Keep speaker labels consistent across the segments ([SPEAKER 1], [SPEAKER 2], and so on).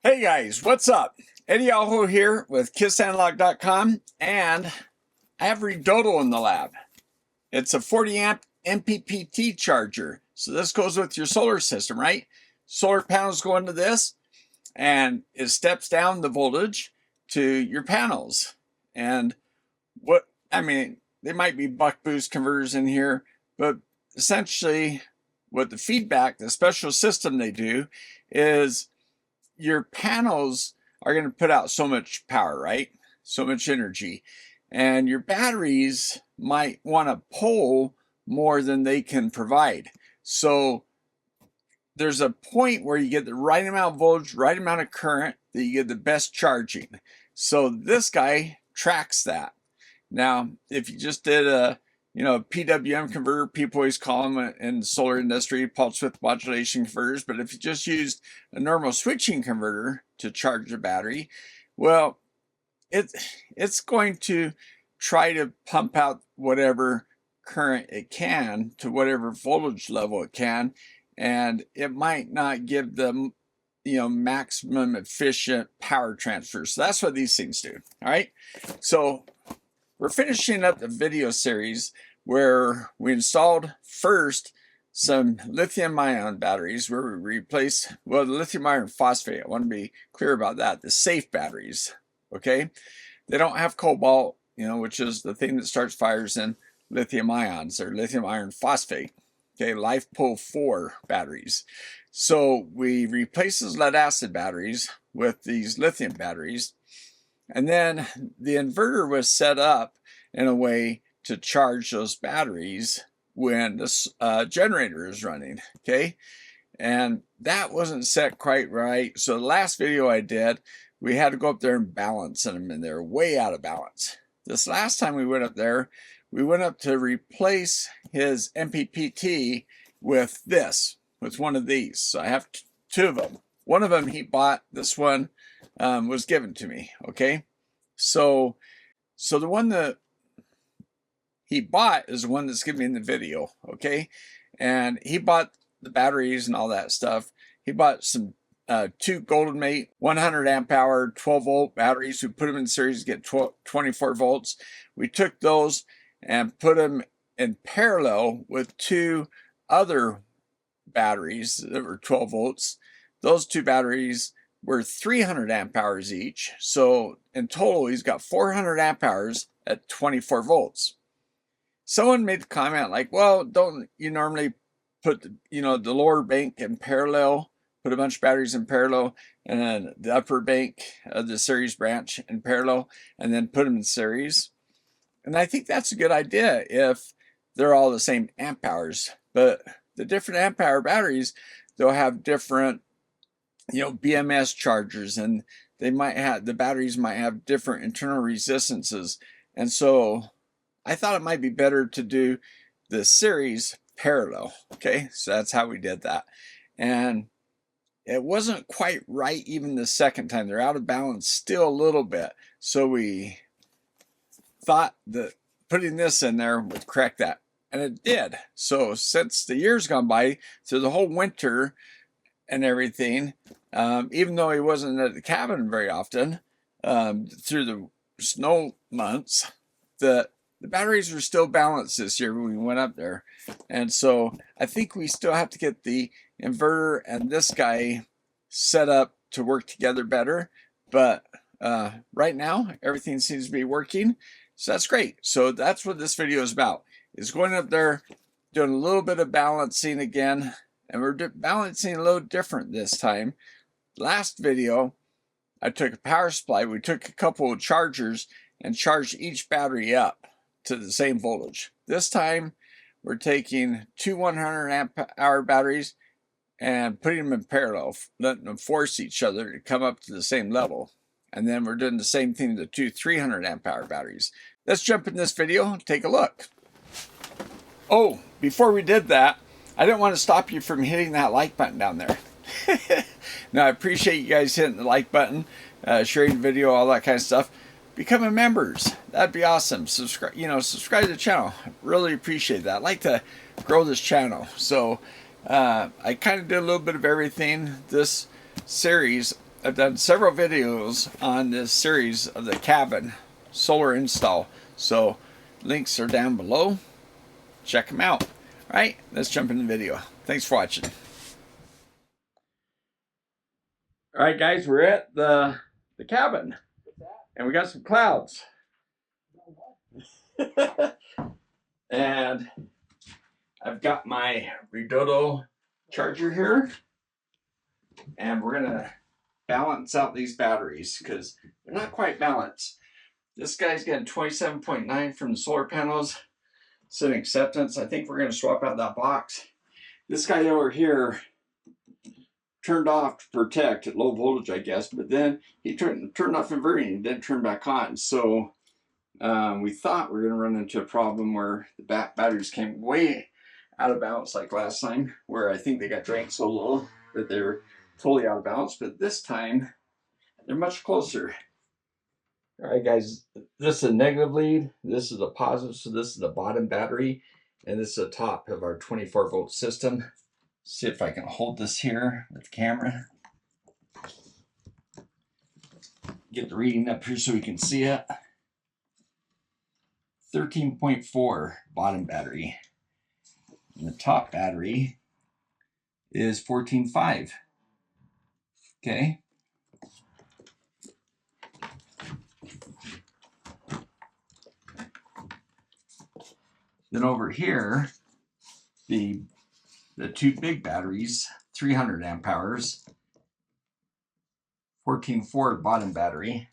[SPEAKER 1] Hey guys, what's up? Eddie Aho here with KissAnalog.com, and I have Redodo in the lab. It's a 40 amp MPPT charger. So this goes with your solar system, right? Solar panels go into this and it steps down the voltage to your panels. And they might be buck boost converters in here, but essentially what the feedback, the special system they do is your panels are going to put out so much power, right? So much energy. And your batteries might want to pull more than they can provide. So there's a point where you get the right amount of voltage, right amount of current, that you get the best charging. So this guy tracks that. Now, if you just did a PWM converter, people always call them in the solar industry pulse width modulation converters. But if you just used a normal switching converter to charge the battery, well, it's going to try to pump out whatever current it can to whatever voltage level it can, and it might not give them maximum efficient power transfer. So that's what these things do. All right, so we're finishing up the video series where we installed first some lithium-ion batteries where we replaced, well, the lithium iron phosphate. I want to be clear about that. The safe batteries, okay? They don't have cobalt, which is the thing that starts fires in lithium ions. They're lithium iron phosphate, okay? LiFePO4 batteries. So we replaced those lead acid batteries with these lithium batteries. And then the inverter was set up in a way to charge those batteries when the generator is running, okay? And that wasn't set quite right. So the last video I did, we had to go up there and balance them, and they're way out of balance. This last time we went up there, we went up to replace his MPPT with one of these. So I have two of them. One of them he bought, this one was given to me, okay? So the one that he bought is the one that's giving me in the video, okay? And he bought the batteries and all that stuff. He bought some two Golden Mate 100 amp hour 12 volt batteries. We put them in series to get 24 volts. We took those and put them in parallel with two other batteries that were 12 volts. Those two batteries were 300 amp hours each. So in total, he's got 400 amp hours at 24 volts. Someone made the comment like, well, don't you normally put the lower bank in parallel, put a bunch of batteries in parallel, and then the upper bank of the series branch in parallel, and then put them in series? And I think that's a good idea if they're all the same amp hours. But the different amp hour batteries, they'll have different BMS chargers, and the batteries might have different internal resistances. And so I thought it might be better to do the series parallel, okay? So that's how we did that. And it wasn't quite right even the second time. They're out of balance still a little bit. So we thought that putting this in there would correct that, and it did. So since the years gone by, through the whole winter and everything, even though he wasn't at the cabin very often, through the snow months, the batteries were still balanced this year when we went up there. And so I think we still have to get the inverter and this guy set up to work together better. But right now, everything seems to be working. So that's great. So that's what this video is about, is going up there, doing a little bit of balancing again. And we're balancing a little different this time. Last video, I took a power supply. We took a couple of chargers and charged each battery up to the same voltage. This time, we're taking two 100 amp hour batteries and putting them in parallel, letting them force each other to come up to the same level. And then we're doing the same thing to the two 300 amp hour batteries. Let's jump in this video and take a look. Oh, before we did that, I didn't want to stop you from hitting that like button down there. Now, I appreciate you guys hitting the like button, sharing the video, all that kind of stuff. Becoming members, that'd be awesome. Subscribe to the channel. Really appreciate that. I'd like to grow this channel. So I kind of did a little bit of everything this series. I've done several videos on this series of the cabin solar install. So links are down below. Check them out. All right, let's jump into the video. Thanks for watching. All right, guys, we're at the cabin, and we got some clouds. And I've got my Redodo charger here, and we're gonna balance out these batteries because they're not quite balanced. This guy's got 27.9 from the solar panels. It's an acceptance. I think we're gonna swap out that box. This guy over here turned off to protect at low voltage, I guess, but then he turned off inverting and didn't turn back on. So we thought we were going to run into a problem where the batteries came way out of balance like last time, where I think they got drank so low that they were totally out of balance. But this time, they're much closer. All right, guys, this is a negative lead. This is a positive, so this is the bottom battery, and this is the top of our 24-volt system. See if I can hold this here with the camera. Get the reading up here so we can see it. 13.4 bottom battery. And the top battery is 14.5. Okay. Then over here, the two big batteries, 300 amp hours, 14.4 bottom battery.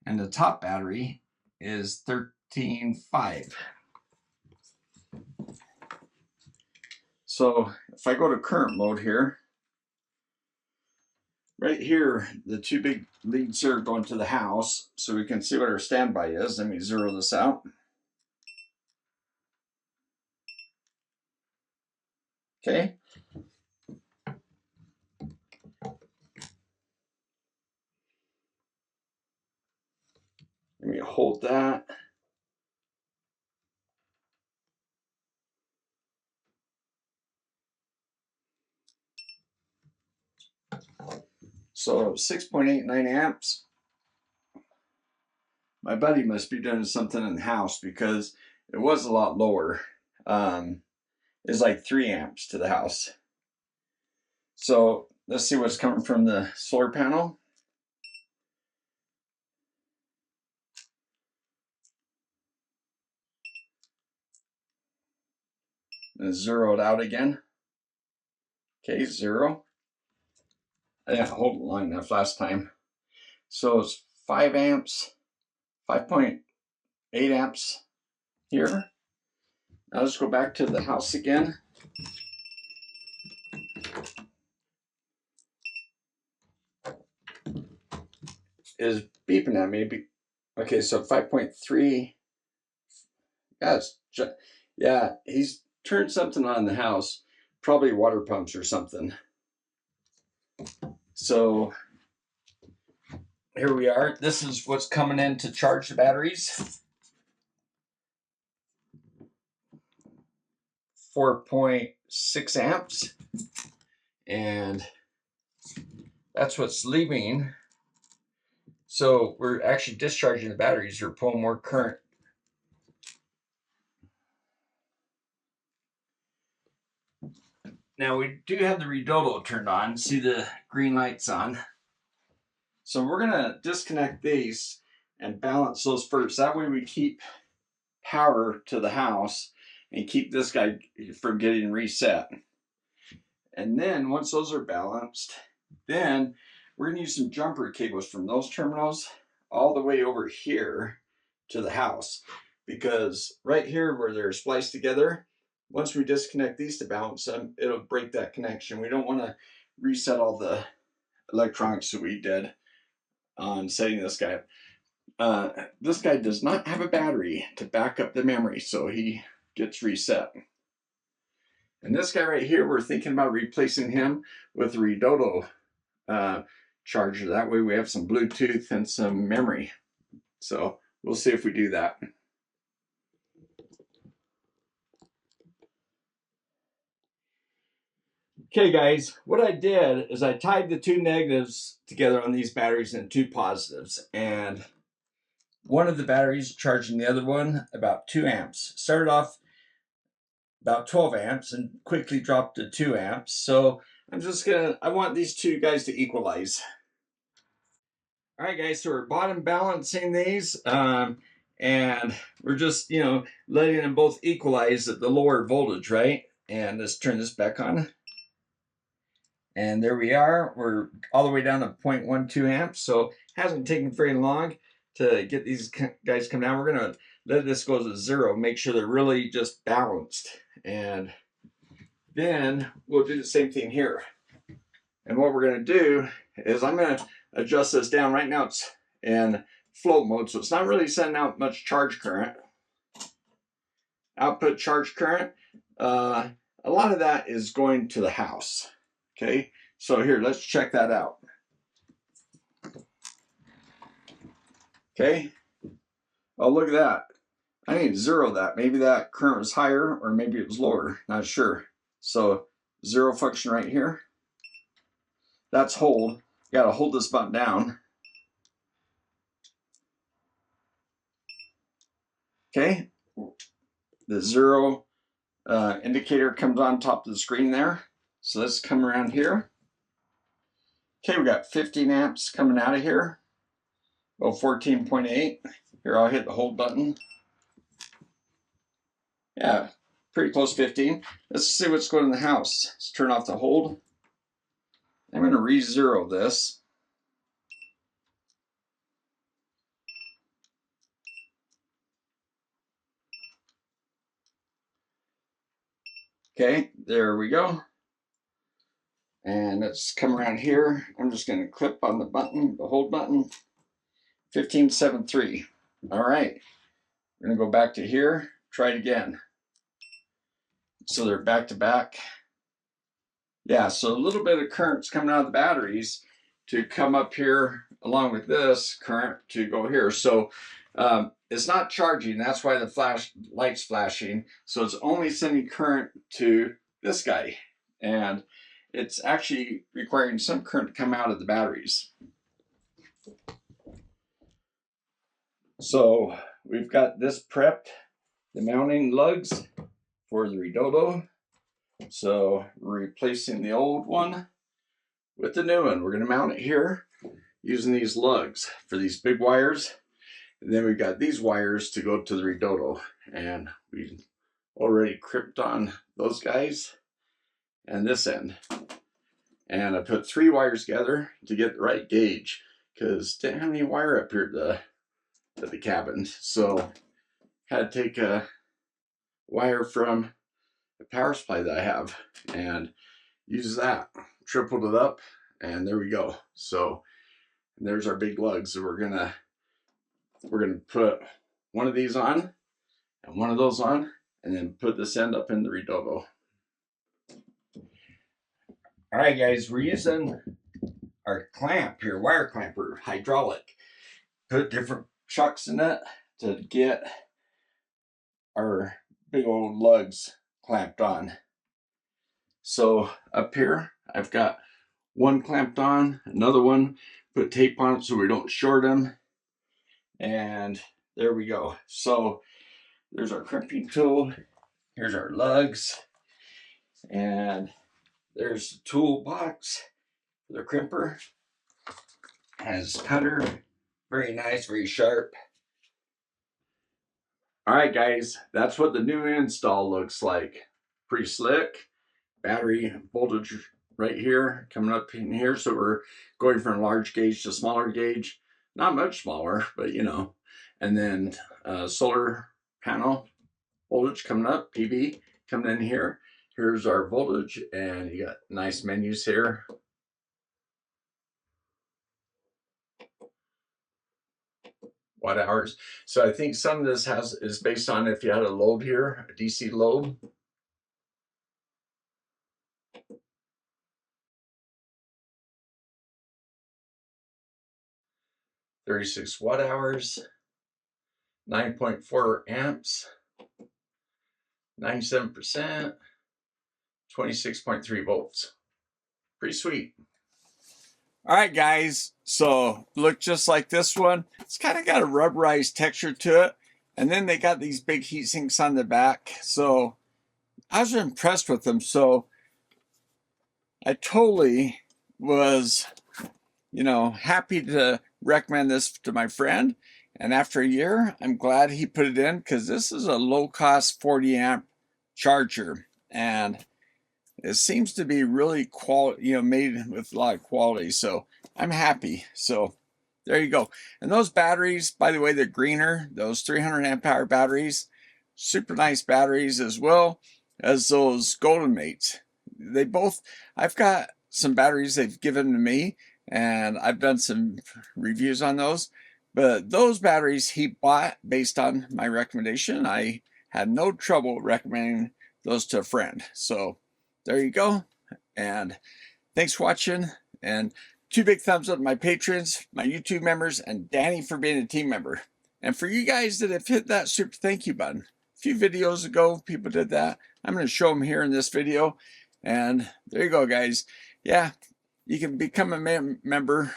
[SPEAKER 1] And the top battery is 13.5. So if I go to current mode here, right here, the two big leads are going to the house, so we can see what our standby is. Let me zero this out. Okay. Let me hold that. So 6.89 amps. My buddy must be doing something in the house because it was a lot lower. It's like 3 amps to the house. So let's see what's coming from the solar panel. And zero it out again. Okay, 0. I didn't hold it long enough last time. So it's 5 amps, 5.8 amps here. Now let's go back to the house again. Is beeping at me. Okay, so 5.3. Guys, yeah, he's turned something on in the house, probably water pumps or something. So here we are. This is what's coming in to charge the batteries. 4.6 amps. And that's what's leaving. So we're actually discharging the batteries. We're pulling more current. Now we do have the Redodo turned on. See the green lights on. So we're gonna disconnect these and balance those first. That way we keep power to the house and keep this guy from getting reset. And then once those are balanced, then we're gonna use some jumper cables from those terminals all the way over here to the house. Because right here where they're spliced together, once we disconnect these to balance them, it'll break that connection. We don't want to reset all the electronics that we did on setting this guy up. This guy does not have a battery to back up the memory, so he gets reset. And this guy right here, we're thinking about replacing him with a Redodo charger. That way we have some Bluetooth and some memory. So we'll see if we do that. Okay guys, what I did is I tied the two negatives together on these batteries and two positives, and one of the batteries charging the other one about 2 amps. Started off about 12 amps and quickly dropped to 2 amps. So I want these two guys to equalize. All right guys, so we're bottom balancing these, and we're just, letting them both equalize at the lower voltage, right? And let's turn this back on. And there we are. We're all the way down to 0.12 amps. So it hasn't taken very long to get these guys come down. We're going to let this go to 0, make sure they're really just balanced. And then we'll do the same thing here. And what we're going to do is I'm going to adjust this down. Right now it's in float mode, so it's not really sending out much charge current. Output charge current, a lot of that is going to the house. Okay, so here, let's check that out. Okay, oh, look at that. I need to zero that. Maybe that current was higher or maybe it was lower, not sure. So zero function right here. That's hold. You gotta hold this button down. Okay, the zero indicator comes on top of the screen there. So let's come around here. Okay, we got 15 amps coming out of here. Oh, 14.8. Here, I'll hit the hold button. Yeah, pretty close 15. Let's see what's going in the house. Let's turn off the hold. I'm going to re-zero this. Okay, there we go. And let's come around here. I'm just going to clip on the button, the hold button. 15.73. All right. We're going to go back to here. Try it again. So they're back to back. Yeah, so a little bit of current's coming out of the batteries to come up here along with this current to go here. So it's not charging. That's why the light's flashing. So it's only sending current to this guy. And it's actually requiring some current to come out of the batteries. So we've got this prepped, the mounting lugs for the Redodo. So we're replacing the old one with the new one. We're going to mount it here using these lugs for these big wires. And then we've got these wires to go to the Redodo. And we already crimped on those guys and this end. And I put 3 wires together to get the right gauge because didn't have any wire up here at the cabin. So had to take a wire from the power supply that I have and use that. Tripled it up and there we go. So there's our big lugs. So we're gonna put one of these on and one of those on and then put this end up in the Redodo. All right guys, we're using our clamp here, wire clamper, hydraulic. Put different chucks in it to get our big old lugs clamped on. So up here, I've got one clamped on, another one, put tape on it so we don't short them. And there we go. So there's our crimping tool. Here's our lugs. And there's the toolbox for the crimper. Has cutter, very nice, very sharp. All right, guys, that's what the new install looks like. Pretty slick. Battery voltage right here, coming up in here. So we're going from large gauge to smaller gauge. Not much smaller, but And then solar panel voltage coming up, PV coming in here. Here's our voltage, and you got nice menus here. Watt hours. So I think some of this is based on if you had a load here, a DC load. .36 watt hours, 9.4 amps, 97%, 26.3 volts. Pretty sweet. All right, guys. So look just like this one. It's kind of got a rubberized texture to it. And then they got these big heat sinks on the back. So I was impressed with them. So I totally was, happy to recommend this to my friend. And after a year, I'm glad he put it in because this is a low-cost 40 amp charger. And it seems to be really quality, made with a lot of quality. So I'm happy. So there you go. And those batteries, by the way, they're greener. Those 300 amp hour batteries, super nice batteries, as well as those Golden Mates. I've got some batteries they've given to me, and I've done some reviews on those. But those batteries he bought based on my recommendation. I had no trouble recommending those to a friend. So there you go. And thanks for watching. And 2 big thumbs up to my patrons, my YouTube members, and Danny for being a team member. And for you guys that have hit that super thank you button, a few videos ago, people did that. I'm going to show them here in this video. And there you go, guys. Yeah, you can become a member.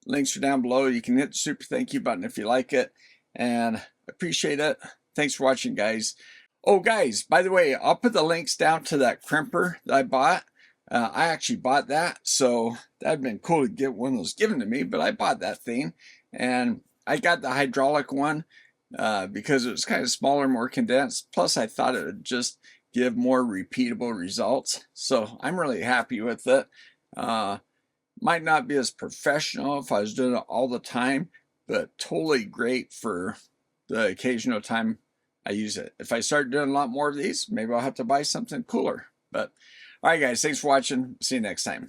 [SPEAKER 1] Links are down below. You can hit the super thank you button if you like it. And appreciate it. Thanks for watching, guys. Oh, guys, by the way, I'll put the links down to that crimper that I bought. I actually bought that, so that'd been cool to get one of those given to me, but I bought that thing. And I got the hydraulic one because it was kind of smaller, more condensed. Plus, I thought it would just give more repeatable results. So I'm really happy with it. Might not be as professional if I was doing it all the time, but totally great for the occasional time I use it. If I start doing a lot more of these, maybe I'll have to buy something cooler. But all right, guys, thanks for watching. See you next time.